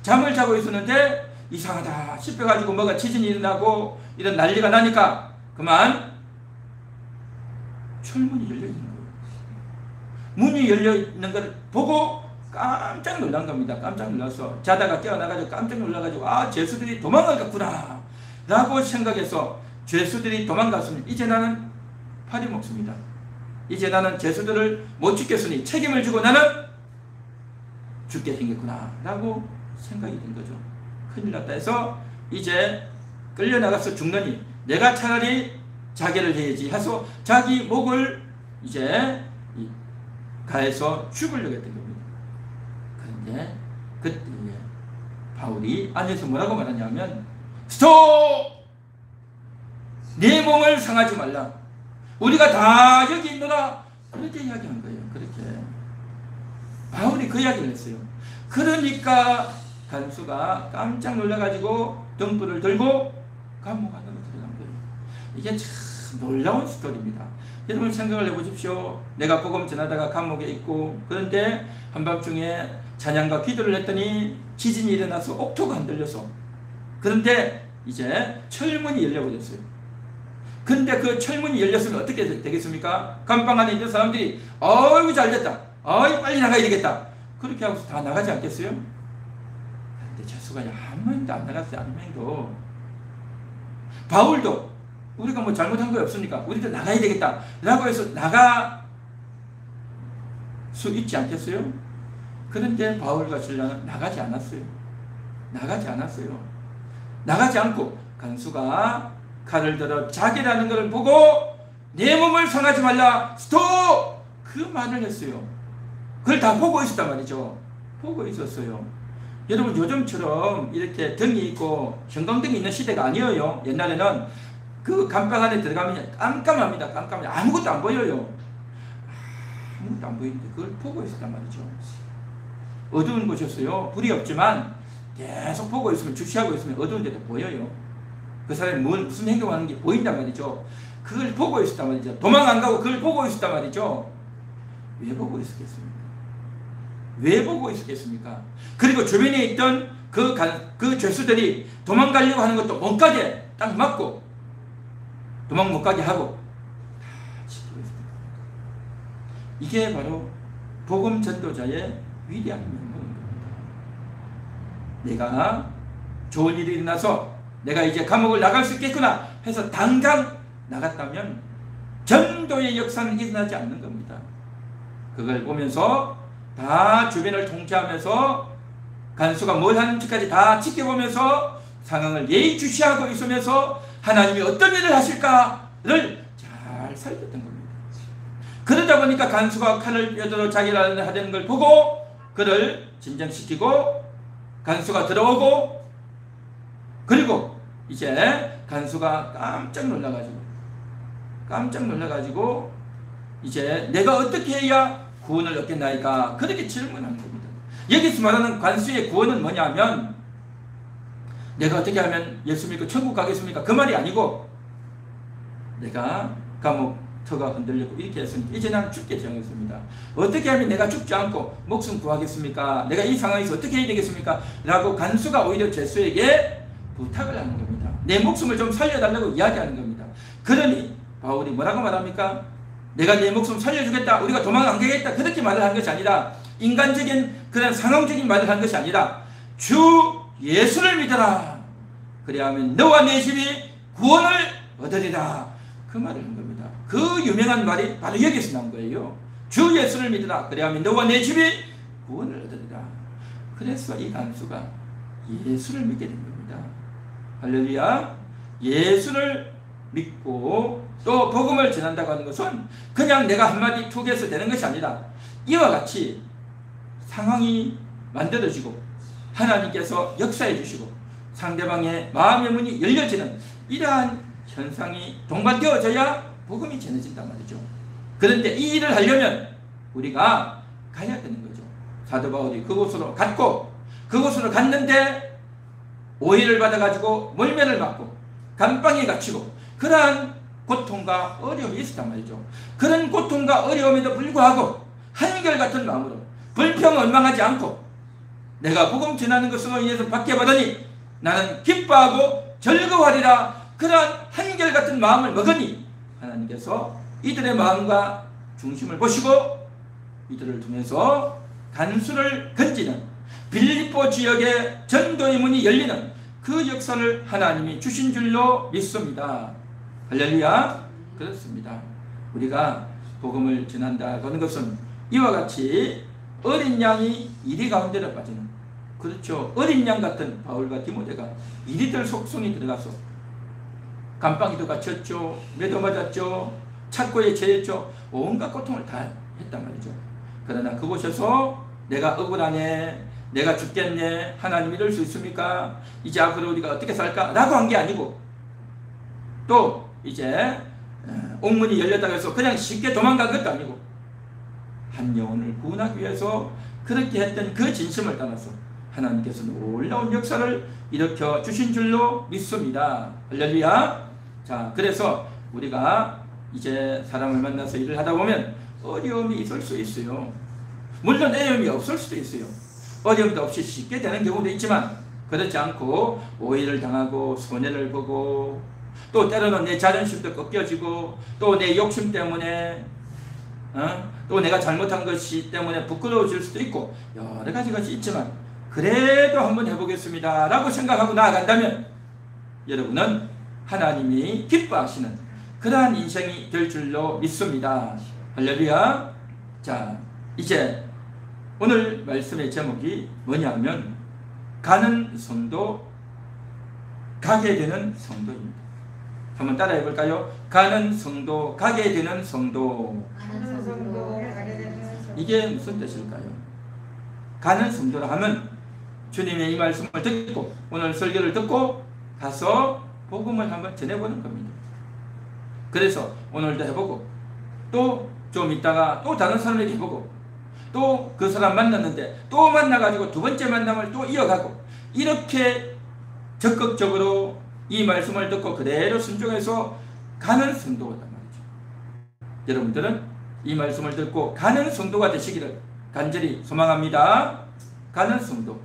잠을 자고 있었는데 이상하다 싶어가지고 뭐가 지진이 일어나고 이런 난리가 나니까 그만 철문이 열려있는 거예요. 문이 열려있는 걸 보고 깜짝 놀란 겁니다. 깜짝 놀라서 자다가 깨어나가지고 깜짝 놀라가지고 죄수들이 도망가겠구나 라고 생각해서 죄수들이 도망갔습니다. 이제 나는 팔이 먹습니다. 이제 나는 죄수들을 못 지켰으니 책임을 지고 나는 죽게 생겼구나 라고 생각이 든 거죠. 큰일 났다 해서 이제 끌려나가서 죽느니 내가 차라리 자결을 해야지 해서 자기 목을 이제 가해서 죽으려고 했던 겁니다. 그런데 그때 바울이 안에서 뭐라고 말하냐면 스톱! 내 몸을 상하지 말라. 우리가 다 여기 있노라. 그렇게 이야기한 거예요. 그렇게 바울이 그 이야기를 했어요. 그러니까 간수가 깜짝 놀라가지고 등불을 들고 감옥 안으로 들어간 거예요. 이게 참 놀라운 스토리입니다. 여러분 생각을 해보십시오. 내가 복음 전하다가 감옥에 있고 그런데 한밤중에 찬양과 기도를 했더니 지진이 일어나서 옥토가 흔들려서 그런데 이제 철문이 열려버렸어요. 근데 그 철문이 열렸으면 어떻게 되겠습니까? 감방 안에 있는 사람들이 어이구 잘됐다. 어이 빨리 나가야 되겠다. 그렇게 하고서 다 나가지 않겠어요? 근데 죄수가 한 명도 안 나갔어요. 한 명도. 바울도 우리가 뭐 잘못한 거 없으니까 우리도 나가야 되겠다 라고 해서 나가 수 있지 않겠어요? 그런데 바울과 실라는 나가지 않았어요. 나가지 않았어요. 나가지 않고 간수가 칼을 들어 자기라는 것을 보고 내 몸을 상하지 말라 스톱! 그 말을 했어요. 그걸 다 보고 있었단 말이죠. 보고 있었어요. 여러분 요즘처럼 이렇게 등이 있고 형광등이 있는 시대가 아니에요. 옛날에는 그 감방 안에 들어가면 깜깜합니다. 깜깜해. 아무것도 안 보여요. 아무것도 안 보이는데 그걸 보고 있었단 말이죠. 어두운 곳이었어요. 불이 없지만 계속 보고 있으면 주시하고 있으면 어두운 데도 보여요. 그 사람이 무슨 행동하는 게 보인단 말이죠. 그걸 보고 있었단 말이죠. 도망 안 가고 그걸 보고 있었단 말이죠. 왜 보고 있었겠습니까? 왜 보고 있었겠습니까? 그리고 주변에 있던 그 죄수들이 도망가려고 하는 것도 못 가게 딱 막고 도망 못 가게 하고 다 지키고 있습니다. 이게 바로 복음 전도자의 위대한 면모입니다. 내가 좋은 일이 일어나서 내가 이제 감옥을 나갈 수 있겠구나 해서 당장 나갔다면 전도의 역사는 일어나지 않는 겁니다. 그걸 보면서 다 주변을 통제하면서 간수가 뭘 하는지까지 다 지켜보면서 상황을 예의주시하고 있으면서 하나님이 어떤 일을 하실까를 잘 살폈던 겁니다. 그러다 보니까 간수가 칼을 뼈들어 자기를 하려는 걸 보고 그를 진정시키고 간수가 들어오고 그리고 이제 간수가 깜짝 놀라가지고 이제 내가 어떻게 해야 구원을 얻겠나이까 그렇게 질문한 겁니다. 여기서 말하는 간수의 구원은 뭐냐면 내가 어떻게 하면 예수 믿고 천국 가겠습니까? 그 말이 아니고 내가 감옥 터가 흔들리고 이렇게 했으니 이제 나는 죽게 정했습니다. 어떻게 하면 내가 죽지 않고 목숨 구하겠습니까? 내가 이 상황에서 어떻게 해야 되겠습니까? 라고 간수가 오히려 죄수에게 부탁을 하는 겁니다. 내 목숨을 좀 살려달라고 이야기하는 겁니다. 그러니 바울이 뭐라고 말합니까? 내가 내 목숨 살려주겠다. 우리가 도망 안 가겠다. 그렇게 말을 한 것이 아니라 인간적인 그런 상황적인 말을 한 것이 아니라 주 예수를 믿어라. 그래야 하면 너와 내 집이 구원을 얻으리라. 그 말을 한 겁니다. 그 유명한 말이 바로 여기서 나온 거예요. 주 예수를 믿으라. 그래야만 너와 내 집이 구원을 얻으리라. 그래서 이 간수가 예수를 믿게 된 겁니다. 할렐루야. 예수를 믿고 또 복음을 전한다고 하는 것은 그냥 내가 한마디 툭해서 되는 것이 아니라 이와 같이 상황이 만들어지고 하나님께서 역사해 주시고 상대방의 마음의 문이 열려지는 이러한 현상이 동반되어져야 복음이 전해진단 말이죠. 그런데 이 일을 하려면 우리가 가야 되는 거죠. 사도 바울이 그곳으로 갔고 그곳으로 갔는데 오해를 받아가지고 멀면을 맞고 감방에 갇히고 그러한 고통과 어려움이 있었단 말이죠. 그런 고통과 어려움에도 불구하고 한결같은 마음으로 불평원망하지 않고 내가 복음 전하는 것으로 인해서 받게 받으니 나는 기뻐하고 즐거워하리라. 그러한 한결같은 마음을 먹으니 하나님께서 이들의 마음과 중심을 보시고 이들을 통해서 간수를 건지는 빌립보 지역의 전도의 문이 열리는 그 역사를 하나님이 주신 줄로 믿습니다. 할렐루야. 그렇습니다. 우리가 복음을 전한다고 하는 것은 이와 같이 어린 양이 이리 가운데로 빠지는, 그렇죠, 어린 양 같은 바울과 디모데가 이리들 속성이 들어가서 감방이도 갇혔죠, 매도 맞았죠, 착고에 처했죠, 온갖 고통을 다 했단 말이죠. 그러나 그곳에서 내가 억울하네, 내가 죽겠네, 하나님 이럴 수 있습니까? 이제 앞으로 우리가 어떻게 살까? 라고 한 게 아니고, 또 이제 옥문이 열렸다고 해서 그냥 쉽게 도망간 것도 아니고 한 영혼을 구원하기 위해서 그렇게 했던 그 진심을 따라서 하나님께서 놀라운 역사를 일으켜 주신 줄로 믿습니다. 할렐루야. 자, 그래서 우리가 이제 사람을 만나서 일을 하다 보면 어려움이 있을 수 있어요. 물론 어려움이 없을 수도 있어요. 어려움도 없이 쉽게 되는 경우도 있지만 그렇지 않고 오해를 당하고 손해를 보고 또 때로는 내 자존심도 꺾여지고 또 내 욕심 때문에 또 내가 잘못한 것이 때문에 부끄러워질 수도 있고 여러 가지 것이 있지만 그래도 한번 해보겠습니다 라고 생각하고 나아간다면 여러분은 하나님이 기뻐하시는 그러한 인생이 될 줄로 믿습니다. 할렐루야. 자, 이제 오늘 말씀의 제목이 뭐냐면 가는 성도, 가게 되는 성도입니다. 한번 따라해 볼까요? 가는 성도, 가게 되는 성도. 가는 성도, 가게 되는 성도. 이게 무슨 뜻일까요? 가는 성도라 하면 주님의 이 말씀을 듣고 오늘 설교를 듣고 가서 복음을 한번 전해보는 겁니다. 그래서 오늘도 해보고 또 좀 있다가 또 다른 사람에게 해보고 또 그 사람 만났는데 또 만나가지고 두 번째 만남을 또 이어가고 이렇게 적극적으로 이 말씀을 듣고 그대로 순종해서 가는 성도가 단 말이죠. 여러분들은 이 말씀을 듣고 가는 성도가 되시기를 간절히 소망합니다. 가는 성도.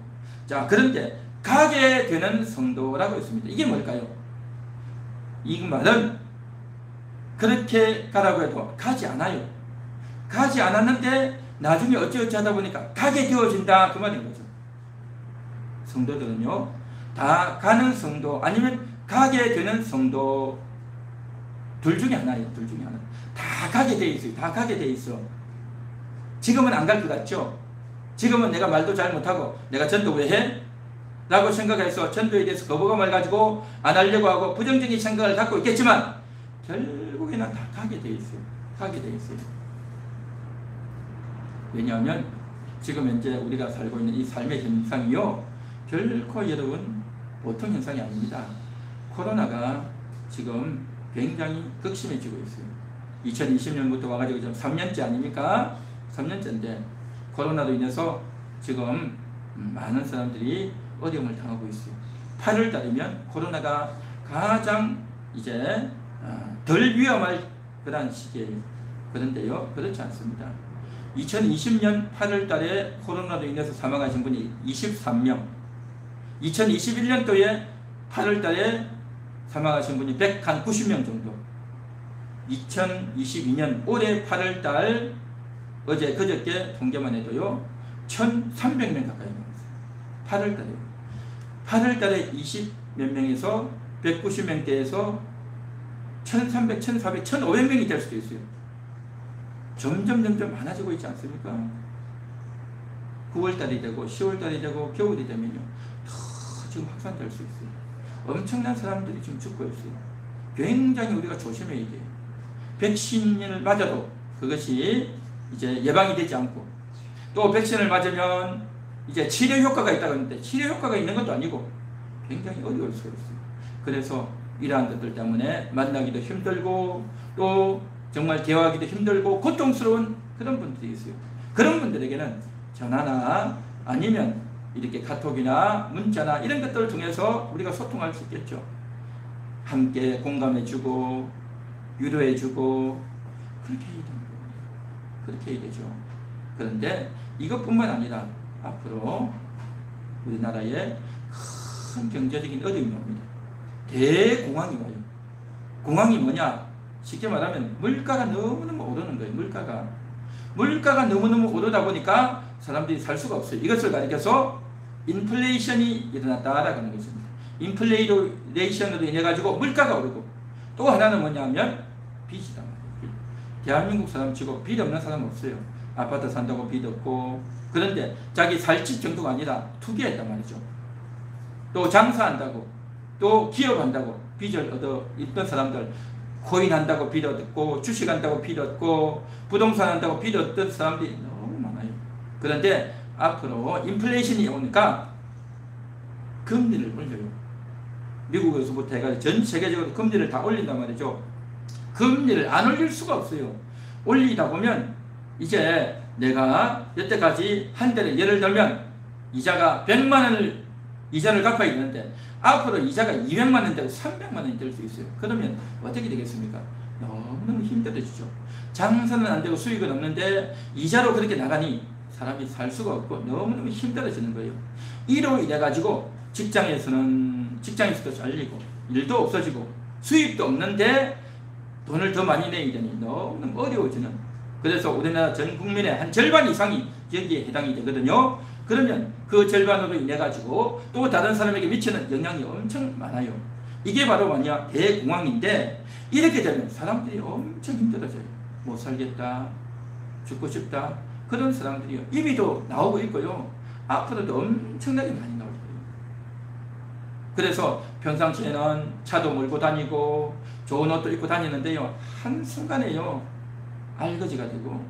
자, 그런데 가게 되는 성도라고 했습니다. 이게 뭘까요? 이 말은 그렇게 가라고 해도 가지 않아요. 가지 않았는데 나중에 어찌어찌 하다 보니까 가게 되어진다, 그 말인 거죠. 성도들은요 다 가는 성도 아니면 가게 되는 성도 둘 중에 하나예요. 둘 중에 하나. 다 가게 돼 있어요. 다 가게 돼 있어. 지금은 안 갈 것 같죠? 지금은 내가 말도 잘 못하고 내가 전도 왜 해? 라고 생각해서 전도에 대해서 거부감을 가지고 안 하려고 하고 부정적인 생각을 갖고 있겠지만 결국에는 다 가게 돼 있어요. 가게 돼 있어요. 왜냐하면 지금 현재 우리가 살고 있는 이 삶의 현상이요 결코 여러분 보통 현상이 아닙니다. 코로나가 지금 굉장히 극심해지고 있어요. 2020년부터 와가지고 지금 3년째 아닙니까? 3년째인데 코로나로 인해서 지금 많은 사람들이 어려움을 당하고 있어요. 8월 달이면 코로나가 가장 이제 덜 위험할 그런 시기예요. 그런데요, 그렇지 않습니다. 2020년 8월 달에 코로나로 인해서 사망하신 분이 23명, 2021년도에 8월 달에 사망하신 분이 190명 정도, 2022년 올해 8월 달 어제 그저께 통계만 해도요 1,300명 가까이 나왔어요. 8월 달에 8월 달에 20 몇 명에서 190명대에서 1,300, 1,400, 1,500명이 될 수도 있어요. 점점 많아지고 있지 않습니까? 9월달이 되고 10월달이 되고 겨울이 되면요 더 지금 확산될 수 있어요. 엄청난 사람들이 지금 죽고 있어요. 굉장히 우리가 조심해야 돼요. 백신을 맞아도 그것이 이제 예방이 되지 않고, 또 백신을 맞으면 이제 치료 효과가 있다고 하는데 치료 효과가 있는 것도 아니고 굉장히 어려울 수가 있어요. 그래서 이러한 것들 때문에 만나기도 힘들고 또 정말 대화하기도 힘들고 고통스러운 그런 분들이 있어요. 그런 분들에게는 전화나 아니면 이렇게 카톡이나 문자나 이런 것들을 통해서 우리가 소통할 수 있겠죠. 함께 공감해주고 위로해주고 그렇게 해야 되는 거예요. 그렇게 해야 되죠. 그런데 이것뿐만 아니라 앞으로 우리나라에 큰 경제적인 어려움이 옵니다. 대공황이 와요. 공황이 뭐냐? 쉽게 말하면 물가가 너무너무 오르는 거예요. 물가가 너무너무 오르다 보니까 사람들이 살 수가 없어요. 이것을 가리켜서 인플레이션이 일어났다라고 하는 것입니다. 인플레이션으로 인해 가지고 물가가 오르고, 또 하나는 뭐냐면 빚이다 말이에요. 대한민국 사람 치고 빚 없는 사람 없어요. 아파트 산다고 빚 없고, 그런데 자기 살 집 정도가 아니라 투기했단 말이죠. 또 장사한다고, 또 기업한다고 빚을 얻어 있던 사람들, 코인 한다고 빚 얻고, 주식 한다고 빚 얻고, 부동산 한다고 빚 얻던 사람들이 너무 많아요. 그런데 앞으로 인플레이션이 오니까 금리를 올려요. 미국에서부터 해가지고 전 세계적으로 금리를 다 올린단 말이죠. 금리를 안 올릴 수가 없어요. 올리다 보면 이제 내가 여태까지 한 달에 예를 들면 이자가 100만 원을 이자를 갚아야 되는데 앞으로 이자가 200만 원 되고 300만 원이 될 수 있어요. 그러면 어떻게 되겠습니까? 너무너무 힘들어지죠. 장사는 안 되고 수익은 없는데 이자로 그렇게 나가니 사람이 살 수가 없고 너무너무 힘들어지는 거예요. 이로 인해 가지고 직장에서도 잘리고 일도 없어지고 수입도 없는데 돈을 더 많이 내야 되니 너무너무 어려워지는, 그래서 우리나라 전 국민의 한 절반 이상이 여기에 해당이 되거든요. 그러면 그 절반으로 인해 가지고 또 다른 사람에게 미치는 영향이 엄청 많아요. 이게 바로 뭐냐? 대공황인데, 이렇게 되면 사람들이 엄청 힘들어져요. 못 살겠다, 죽고 싶다, 그런 사람들이요. 이미도 나오고 있고요. 앞으로도 엄청나게 많이 나올 거예요. 그래서 평상시에는 차도 몰고 다니고 좋은 옷도 입고 다니는데요, 한순간에요 알거지가 되고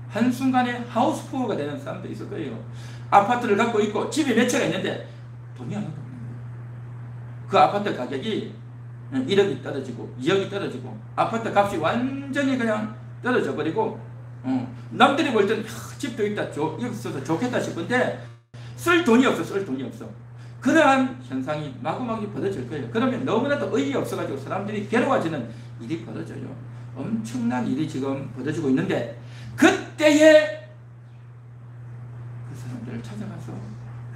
한순간에 하우스푸어가 되는 사람도 있을 거예요. 아파트를 갖고 있고 집에 몇 채가 있는데 돈이 하나도 없는 거예요. 그 아파트 가격이 1억이 떨어지고 2억이 떨어지고 아파트 값이 완전히 그냥 떨어져 버리고, 남들이 볼 때는 집도 있다, 여기 있어서 좋겠다 싶은데 쓸 돈이 없어. 그러한 현상이 마구마구 벌어질 거예요. 그러면 너무나도 의의가 없어가지고 사람들이 괴로워지는 일이 벌어져요. 엄청난 일이 지금 벌어지고 있는데, 그때에 그 사람들을 찾아가서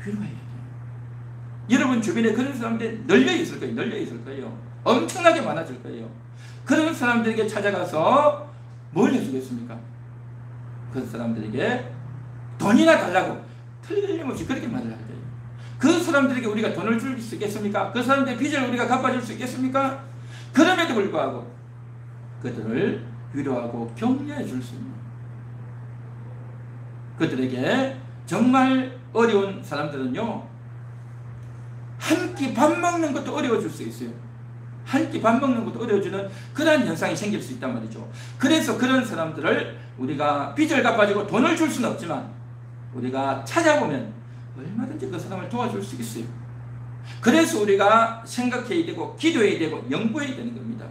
위로해야 돼요. 여러분 주변에 그런 사람들이 널려 있을 거예요. 엄청나게 많아질 거예요. 그런 사람들에게 찾아가서 뭘 해주겠습니까? 그 사람들에게 돈이나 달라고 틀림없이 그렇게 말을 할 거예요. 그 사람들에게 우리가 돈을 줄 수 있겠습니까? 그 사람들의 빚을 우리가 갚아줄 수 있겠습니까? 그럼에도 불구하고 그들을 위로하고 격려해 줄 수 있는, 그들에게 정말 어려운 사람들은요, 한 끼 밥 먹는 것도 어려워질 수 있어요. 한 끼 밥 먹는 것도 어려워지는 그런 현상이 생길 수 있단 말이죠. 그래서 그런 사람들을 우리가 빚을 갚아주고 돈을 줄 수는 없지만 우리가 찾아보면 얼마든지 그 사람을 도와줄 수 있어요. 그래서 우리가 생각해야 되고 기도해야 되고 연구해야 되는 겁니다.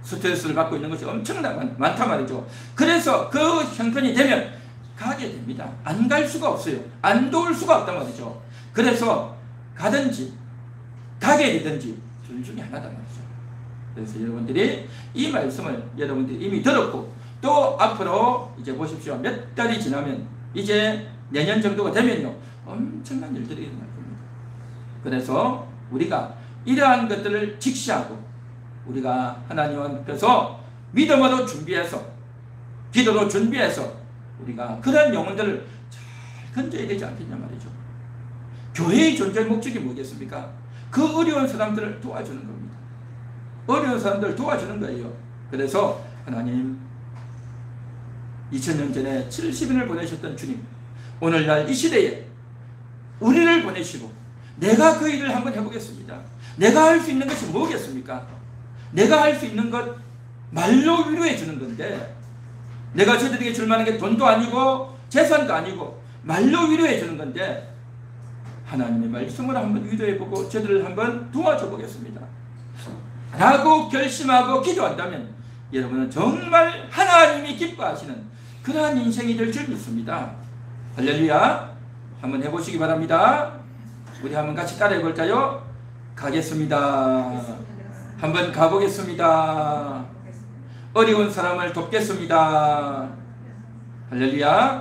스트레스를 받고 있는 것이 엄청나게 많단 말이죠. 그래서 그 형편이 되면 가게 됩니다. 안 갈 수가 없어요. 안 도울 수가 없단 말이죠. 그래서 가든지 가게 되든지 둘 중에 하나단 말이죠. 그래서 여러분들이 이 말씀을 여러분들이 이미 들었고, 또 앞으로 이제 보십시오. 몇 달이 지나면 이제 내년 정도가 되면요, 엄청난 일들이 일어날 겁니다. 그래서 우리가 이러한 것들을 직시하고 우리가 하나님 앞에서 믿음으로 준비해서 기도로 준비해서 우리가 그런 영혼들을 잘 건져야 되지 않겠냐 말이죠. 교회의 존재 목적이 뭐겠습니까? 그 어려운 사람들을 도와주는 겁니다. 어려운 사람들을 도와주는 거예요. 그래서 하나님, 2000년 전에 70인을 보내셨던 주님, 오늘날 이 시대에 우리를 보내시고 내가 그 일을 한번 해보겠습니다. 내가 할 수 있는 것이 뭐겠습니까? 내가 할 수 있는 것 말로 위로해 주는 건데, 내가 저들에게 줄 만한 게 돈도 아니고 재산도 아니고 말로 위로해 주는 건데, 하나님의 말씀으로 한번 위로해보고 저들을 한번 도와줘 보겠습니다 라고 결심하고 기도한다면 여러분은 정말 하나님이 기뻐하시는 그러한 인생이 될 줄 믿습니다. 할렐루야. 한번 해보시기 바랍니다. 우리 한번 같이 따라해 볼까요? 가겠습니다. 한번 가보겠습니다. 어려운 사람을 돕겠습니다. 할렐루야.